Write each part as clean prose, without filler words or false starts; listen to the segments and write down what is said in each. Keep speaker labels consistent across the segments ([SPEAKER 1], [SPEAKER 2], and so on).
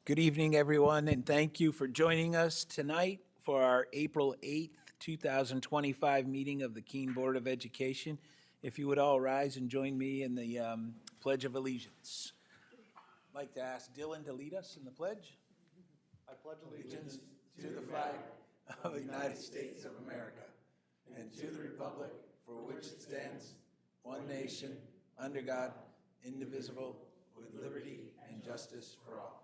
[SPEAKER 1] Good evening, everyone, and thank you for joining us tonight for our April 8th, 2025 meeting of the Keene Board of Education. If you would all rise and join me in the Pledge of Allegiance. I'd like to ask Dylan to lead us in the pledge. I pledge allegiance to the flag of the United States of America and to the republic for which it stands, one nation, under God, indivisible, with liberty and justice for all.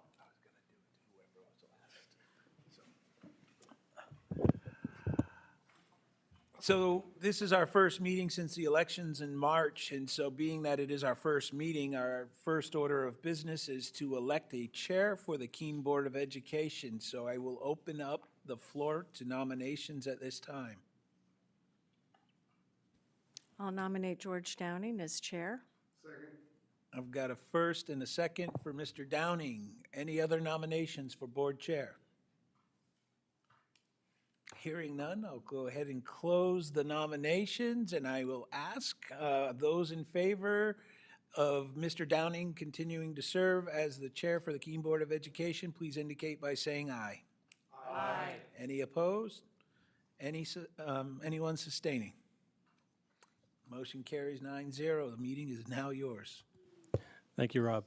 [SPEAKER 1] So this is our first meeting since the elections in March, and so being that it is our first meeting, our first order of business is to elect a chair for the Keene Board of Education. So I will open up the floor to nominations at this time.
[SPEAKER 2] I'll nominate George Downing as chair.
[SPEAKER 3] Second.
[SPEAKER 1] I've got a first and a second for Mr. Downing. Any other nominations for board chair? Hearing none, I'll go ahead and close the nominations, and I will ask those in favor of Mr. Downing continuing to serve as the chair for the Keene Board of Education, please indicate by saying aye.
[SPEAKER 2] Aye.
[SPEAKER 1] Any opposed? Anyone sustaining? Motion carries 9-0. The meeting is now yours.
[SPEAKER 4] Thank you, Rob.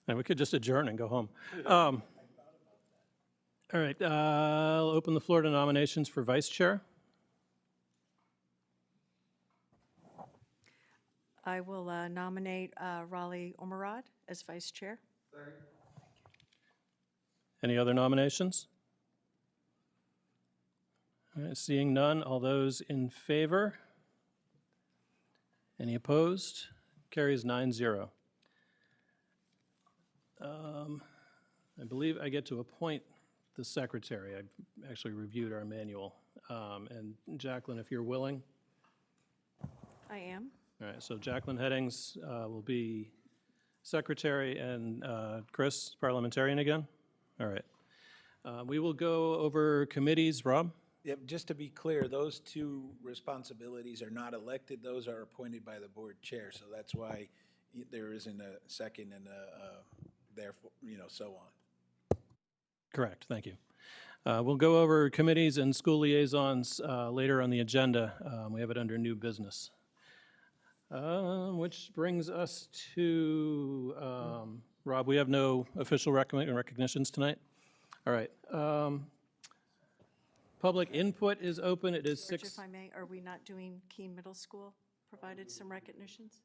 [SPEAKER 4] And we could just adjourn and go home. All right, I'll open the floor to nominations for vice chair.
[SPEAKER 2] I will nominate Raleigh Omerad as vice chair.
[SPEAKER 3] Second.
[SPEAKER 4] Any other nominations? All right, seeing none, all those in favor? Any opposed? Carries 9-0. I believe I get to appoint the secretary. I've actually reviewed our manual. And Jacqueline, if you're willing.
[SPEAKER 2] I am.
[SPEAKER 4] All right, so Jacqueline Headings will be secretary, and Chris, parliamentarian again? All right. We will go over committees. Rob?
[SPEAKER 1] Yep, just to be clear, those two responsibilities are not elected. Those are appointed by the board chair. So that's why there isn't a second and therefore, so on.
[SPEAKER 4] Correct, thank you. We'll go over committees and school liaisons later on the agenda. We have it under new business. Which brings us to, Rob, we have no official recognitions tonight? All right. Public input is open. It is
[SPEAKER 2] George,
[SPEAKER 4] 6.
[SPEAKER 2] if I may, are we not doing Keene Middle School, provided some recognitions?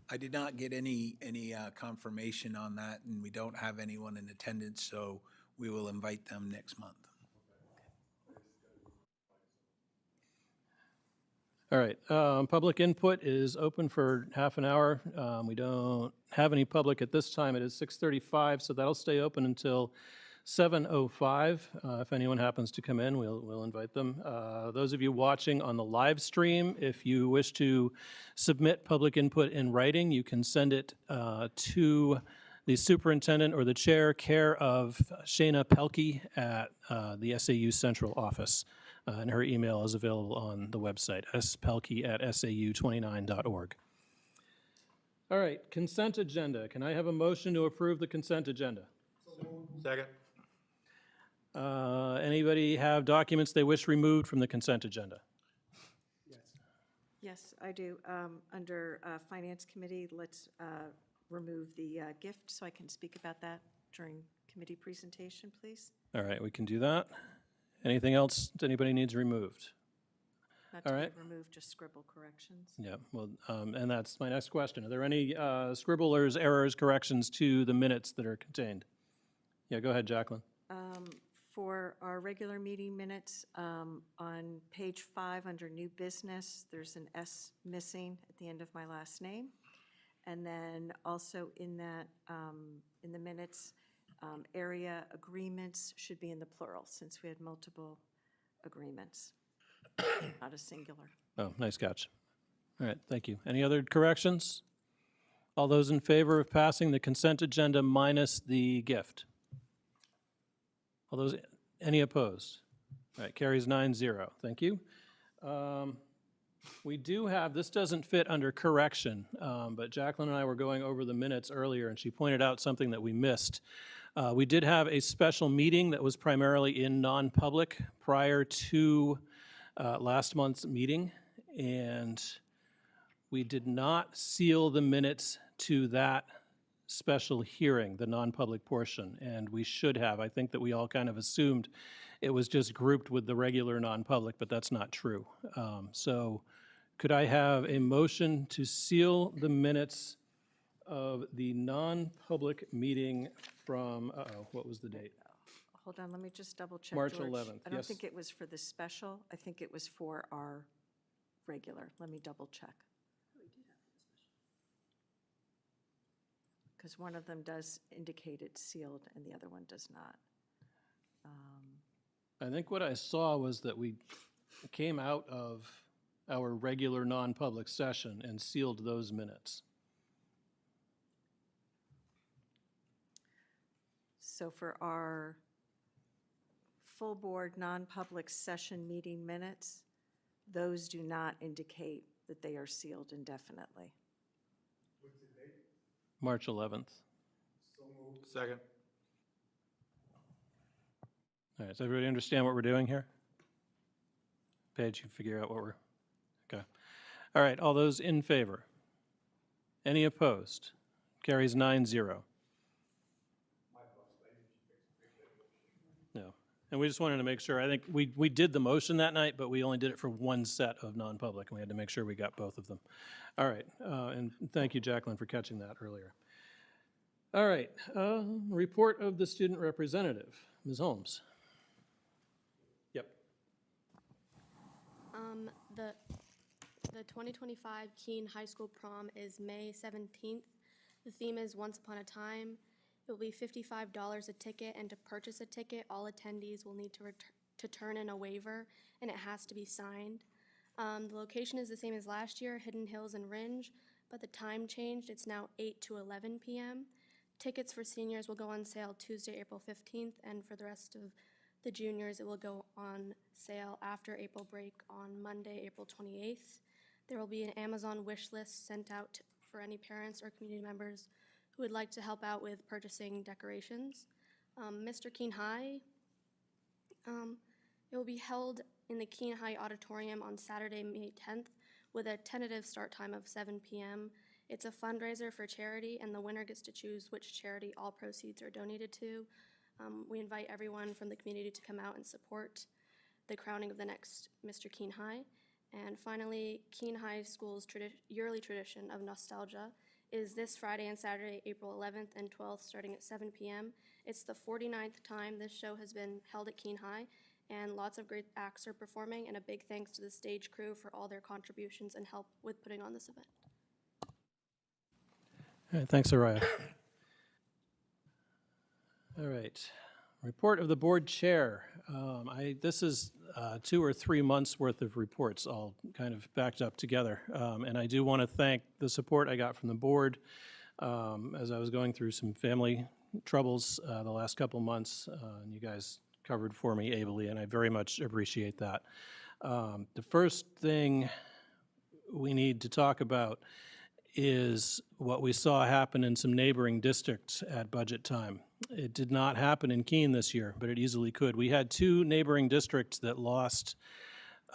[SPEAKER 1] I did not get any confirmation on that, and we don't have anyone in attendance, so we will invite them next month.
[SPEAKER 4] All right, public input is open for half an hour. We don't have any public at this time. It is 6:35, so that'll stay open until 7:05. If anyone happens to come in, we'll invite them. Those of you watching on the live stream, if you wish to submit public input in writing, you can send it to the superintendent or the chair, care of Shayna Pelkey at the SAU Central Office. And her email is available on the website, spelkey@sau29.org. All right, consent agenda. Can I have a motion to approve the consent agenda?
[SPEAKER 3] Second.
[SPEAKER 4] Anybody have documents they wish removed from the consent agenda?
[SPEAKER 2] Yes, I do. Under Finance Committee, let's remove the gift so I can speak about that during committee presentation, please.
[SPEAKER 4] All right, we can do that. Anything else anybody needs removed?
[SPEAKER 2] Not
[SPEAKER 4] All
[SPEAKER 2] to
[SPEAKER 4] right.
[SPEAKER 2] be removed, just scribble corrections.
[SPEAKER 4] Yeah, well, and that's my next question. Are there any scribblers, errors, corrections to the minutes that are contained? Yeah, go ahead, Jacqueline.
[SPEAKER 2] For our regular meeting minutes, on page 5 under new business, there's an S missing at the end of my last name. And then also in that, in the minutes, area agreements should be in the plural since we had multiple agreements, not a singular.
[SPEAKER 4] Oh, nice catch. All right, thank you. Any other corrections? All those in favor of passing the consent agenda minus the gift? All those, any opposed? All right, carries 9-0. Thank you. We do have, this doesn't fit under correction, but Jacqueline and I were going over the minutes earlier, and she pointed out something that we missed. We did have a special meeting that was primarily in non-public prior to last month's meeting, and we did not seal the minutes to that special hearing, the non-public portion, and we should have. I think that we all kind of assumed it was just grouped with the regular non-public, but that's not true. So could I have a motion to seal the minutes of the non-public meeting from, what was the date?
[SPEAKER 2] Hold on, let me just double check,
[SPEAKER 4] March
[SPEAKER 2] George.
[SPEAKER 4] 11th,
[SPEAKER 2] I don't
[SPEAKER 4] yes.
[SPEAKER 2] think it was for the special. I think it was for our regular. Let me double check. Because one of them does indicate it's sealed and the other one does not.
[SPEAKER 4] I think what I saw was that we came out of our regular non-public session and sealed those minutes.
[SPEAKER 2] So for our full board non-public session meeting minutes, those do not indicate that they are sealed indefinitely.
[SPEAKER 4] March 11th.
[SPEAKER 1] Second.
[SPEAKER 4] All right, does everybody understand what we're doing here? Paige, you figure out what we're, okay. All right, all those in favor? Any opposed? Carries 9-0. No, and we just wanted to make sure, I think we did the motion that night, but we only did it for one set of non-public, and we had to make sure we got both of them. All right, and thank you, Jacqueline, for catching that earlier. All right, report of the student representative, Ms. Holmes. Yep.
[SPEAKER 3] The 2025 Keene High School prom is May 17th. The theme is Once Upon a Time. It will be $55 a ticket, and to purchase a ticket, all attendees will need to turn in a waiver, and it has to be signed. The location is the same as last year, Hidden Hills and Ringe, but the time changed. It's now 8 to 11 p.m. Tickets for seniors will go on sale Tuesday, April 15th, and for the rest of the juniors, it will go on sale after April break on Monday, April 28th. There will be an Amazon wish list sent out for any parents or community members who would like to help out with purchasing decorations. Mr. Keene High, it will be held in the Keene High Auditorium on Saturday, May 10th, with a tentative start time of 7 p.m. It's a fundraiser for charity, and the winner gets to choose which charity all proceeds are donated to. We invite everyone from the community to come out and support the crowning of the next Mr. Keene High. And finally, Keene High School's yearly tradition of nostalgia is this Friday and Saturday, April 11th and 12th, starting at 7 p.m. It's the 49th time this show has been held at Keene High, and lots of great acts are performing, and a big thanks to the stage crew for all their contributions and help with putting on this event.
[SPEAKER 4] All right, thanks, Araya. All right, report of the board chair. This is 2 or 3 months worth of reports all kind of backed up together. And I do want to thank the support I got from the board as I was going through some family troubles the last couple months. And you guys covered for me ably, and I very much appreciate that. The first thing we need to talk about is what we saw happen in some neighboring districts at budget time. It did not happen in Keene this year, but it easily could. We had 2 neighboring districts that lost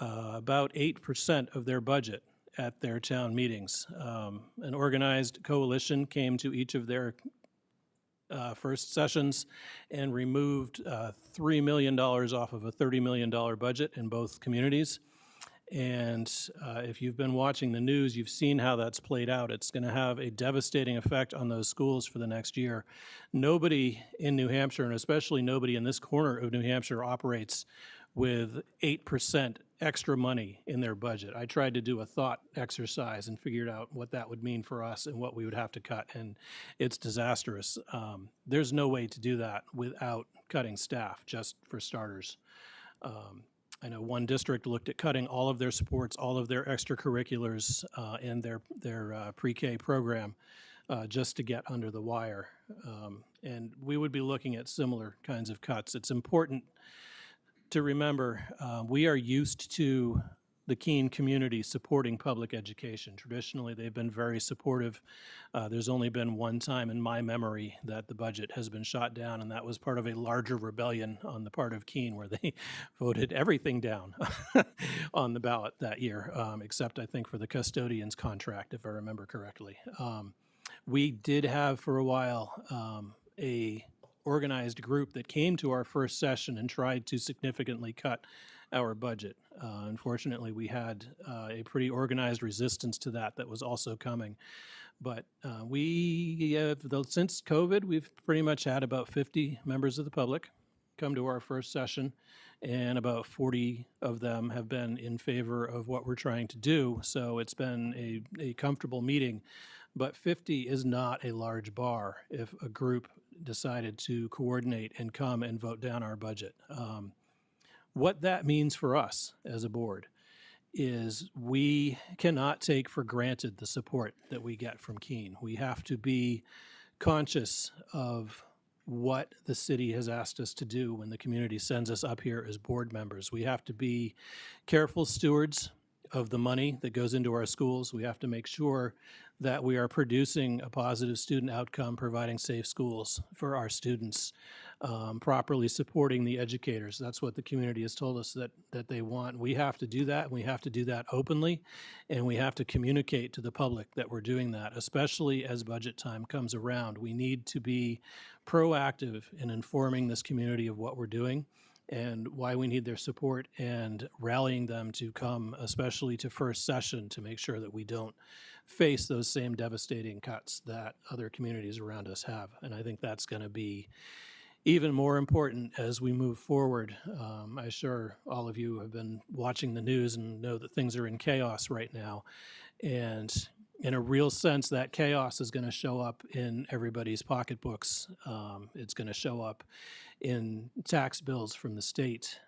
[SPEAKER 4] about 8% of their budget at their town meetings. An organized coalition came to each of their first sessions and removed $3 million off of a $30 million budget in both communities. And if you've been watching the news, you've seen how that's played out. It's going to have a devastating effect on those schools for the next year. Nobody in New Hampshire, and especially nobody in this corner of New Hampshire, operates with 8% extra money in their budget. I tried to do a thought exercise and figured out what that would mean for us and what we would have to cut, and it's disastrous. There's no way to do that without cutting staff, just for starters. I know one district looked at cutting all of their sports, all of their extracurriculars, and their pre-K program just to get under the wire. And we would be looking at similar kinds of cuts. It's important to remember we are used to the Keene community supporting public education. Traditionally, they've been very supportive. There's only been one time in my memory that the budget has been shot down, and that was part of a larger rebellion on the part of Keene, where they voted everything down on the ballot that year, except I think for the custodian's contract, if I remember correctly. We did have for a while a organized group that came to our first session and tried to significantly cut our budget. Unfortunately, we had a pretty organized resistance to that was also coming. But since COVID, we've pretty much had about 50 members of the public come to our first session, and about 40 of them have been in favor of what we're trying to do. So it's been a comfortable meeting. But 50 is not a large bar if a group decided to coordinate and come and vote down our budget. What that means for us as a board is we cannot take for granted the support that we get from Keene. We have to be conscious of what the city has asked us to do when the community sends us up here as board members. We have to be careful stewards of the money that goes into our schools. We have to make sure that we are producing a positive student outcome, providing safe schools for our students, properly supporting the educators. That's what the community has told us that they want. We have to do that, and we have to do that openly, and we have to communicate to the public that we're doing that, especially as budget time comes around. We need to be proactive in informing this community of what we're doing and why we need their support, and rallying them to come, especially to first session, to make sure that we don't face those same devastating cuts that other communities around us have. And I think that's going to be even more important as we move forward. I'm sure all of you have been watching the news and know that things are in chaos right now. And in a real sense, that chaos is going to show up in everybody's pocketbooks. It's going to show up in tax bills from the state.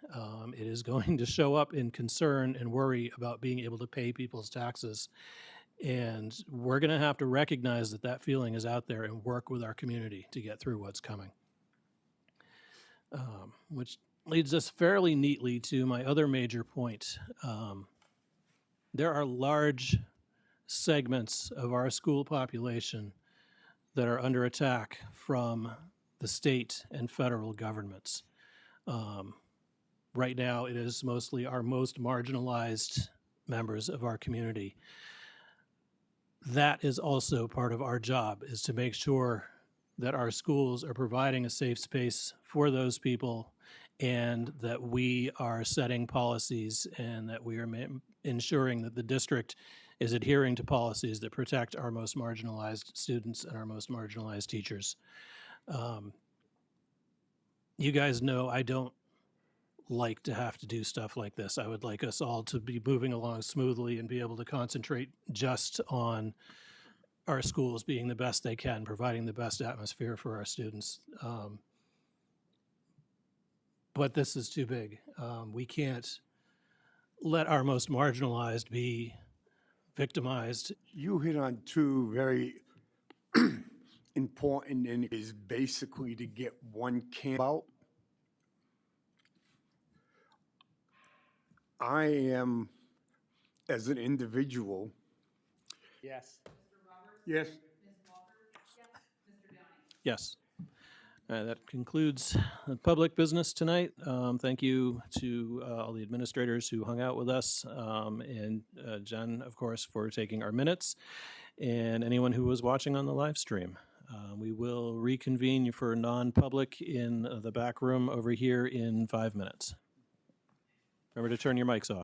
[SPEAKER 4] It is going to show up in concern and worry about being able to pay people's taxes. And we're going to have to recognize that that feeling is out there and work with our community to get through what's coming. Which leads us fairly neatly to my other major point. There are large segments of our school population that are under attack from the state and federal governments. Right now, it is mostly our most marginalized members of our community. That is also part of our job, is to make sure that our schools are providing a safe space for those people, and that we are setting policies, and that we are ensuring that the district is adhering to policies that protect our most marginalized students and our most marginalized teachers. You guys know I don't like to have to do stuff like this. I would like us all to be moving along smoothly and be able to concentrate just on our schools being the best they can, providing the best atmosphere for our students. But this is too big. We can't let our most marginalized be victimized.
[SPEAKER 5] You hit on two very important, and is basically to get one camp out. I am, as an individual.
[SPEAKER 1] Yes.
[SPEAKER 5] Yes.
[SPEAKER 4] Yes. That concludes public business tonight. Thank you to all the administrators who hung out with us, and Jen, of course, for taking our minutes, and anyone who was watching on the live stream. We will reconvene for non-public in the back room over here in 5 minutes. Remember to turn your mics off.